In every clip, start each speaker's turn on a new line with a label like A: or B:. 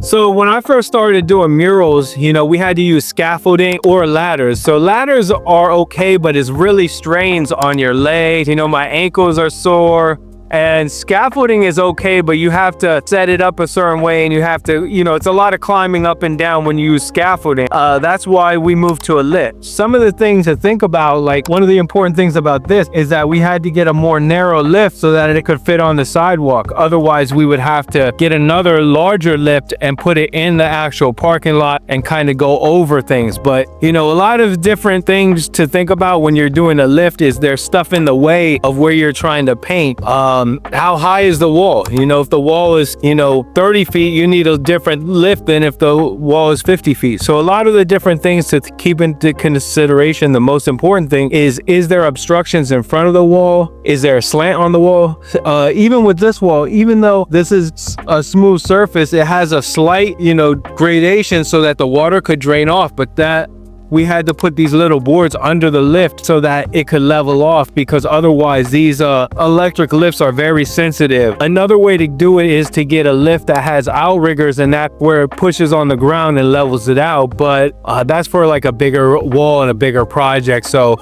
A: So when I first started doing murals, we had to use scaffolding or ladders. So ladders are okay, but it's really strains on your legs. My ankles are sore. And scaffolding is okay, but you have to set it up a certain way, and you have to, it's a lot of climbing up and down when you use scaffolding. That's why we moved to a lift. Some of the things to think about, like one of the important things about this is that we had to get a more narrow lift so that it could fit on the sidewalk. Otherwise, we would have to get another larger lift and put it in the actual parking lot and kind of go over things. But, a lot of different things to think about when you're doing a lift is there's stuff in the way of where you're trying to paint. How high is the wall? If the wall is 30 feet, you need a different lift than if the wall is 50 feet. So a lot of the different things to keep into consideration. The most important thing is there obstructions in front of the wall? Is there a slant on the wall? Even with this wall, even though this is a smooth surface, it has a slight gradation so that the water could drain off, but that we had to put these little boards under the lift so that it could level off, because otherwise these electric lifts are very sensitive. Another way to do it is to get a lift that has outriggers, and that where it pushes on the ground and levels it out. But that's for like a bigger wall and a bigger project. So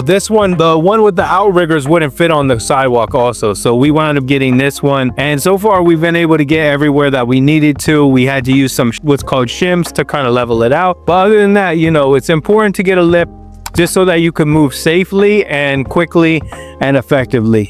A: this one, the one with the outriggers, wouldn't fit on the sidewalk also. So we wound up getting this one, and so far we've been able to get everywhere that we needed to. We had to use some what's called shims to kind of level it out. But other than that, it's important to get a lift just so that you can move safely and quickly and effectively.